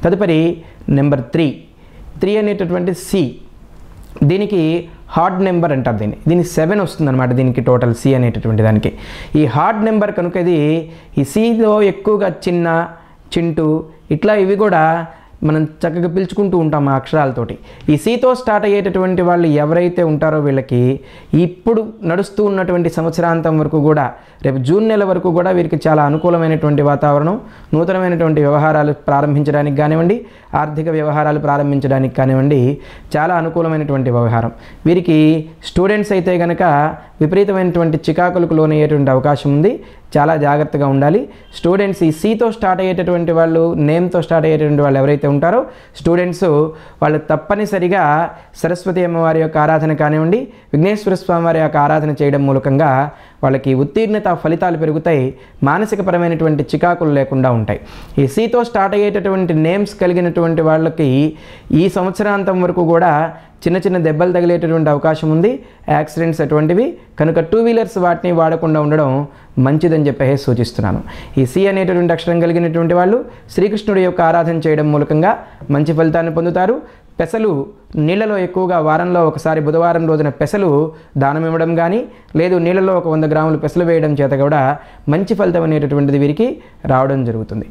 తదుపరి నెంబర్ 3 అనేటటువంటి సి, దీనికి హార్డ్ నెంబర్ అంటారు. దీని 7 వస్తుందన్నమాట. దీనికి టోటల్ సి అనేటటువంటి దానికి ఈ హార్డ్ నెంబర్ కనుక ఇది ఈ సిలో ఎక్కువగా చిన్న, చింటూ ఇట్లా ఇవి కూడా మనం చక్కగా పిలుచుకుంటూ ఉంటాం ఆ అక్షరాలతోటి. ఈ సితో స్టార్ట్ అయ్యేటటువంటి వాళ్ళు ఎవరైతే ఉంటారో వీళ్ళకి ఇప్పుడు నడుస్తూ ఉన్నటువంటి సంవత్సరాంతం వరకు కూడా, రేపు జూన్ నెల వరకు కూడా వీరికి చాలా అనుకూలమైనటువంటి వాతావరణం, నూతనమైనటువంటి వ్యవహారాలు ప్రారంభించడానికి కానివ్వండి, ఆర్థిక వ్యవహారాలు ప్రారంభించడానికి కానివ్వండి, చాలా అనుకూలమైనటువంటి వ్యవహారం. వీరికి స్టూడెంట్స్ అయితే కనుక విపరీతమైనటువంటి చికాకులకు లోనయ్యేటువంటి అవకాశం ఉంది. చాలా జాగ్రత్తగా ఉండాలి. స్టూడెంట్స్ ఈ సితో స్టార్ట్ అయ్యేటటువంటి వాళ్ళు, నేమ్తో స్టార్ట్ అయ్యేటటువంటి వాళ్ళు ఎవరైతే ఉంటారో స్టూడెంట్స్ వాళ్ళు తప్పనిసరిగా సరస్వతి అమ్మవారి యొక్క ఆరాధన కానివ్వండి, విఘ్నేశ్వర స్వామి వారి యొక్క ఆరాధన చేయడం మూలకంగా వాళ్ళకి ఉత్తీర్ణత ఫలితాలు పెరుగుతాయి. మానసికపరమైనటువంటి చికాకులు లేకుండా ఉంటాయి. ఈ సితో స్టార్ట్ అయ్యేటటువంటి నేమ్స్ కలిగినటువంటి వాళ్ళకి ఈ సంవత్సరాంతం వరకు కూడా చిన్న చిన్న దెబ్బలు తగిలేటటువంటి అవకాశం ఉంది, యాక్సిడెంట్స్ అటువంటివి. కనుక 2 వీలర్స్ వాటిని వాడకుండా ఉండడం మంచిదని చెప్పేసి సూచిస్తున్నాను. ఈ సి అనేటటువంటి అక్షరం కలిగినటువంటి వాళ్ళు శ్రీకృష్ణుడి యొక్క ఆరాధన చేయడం మూలకంగా మంచి ఫలితాన్ని పొందుతారు. పెసలు నీళ్ళలో ఎక్కువగా వారంలో ఒకసారి బుధవారం రోజున పెసలు దానం ఇవ్వడం కానీ, లేదు నీళ్ళలో ఒక 100 గ్రాములు పెసలు వేయడం చేత కూడా మంచి ఫలితం అనేటటువంటిది వీరికి రావడం జరుగుతుంది.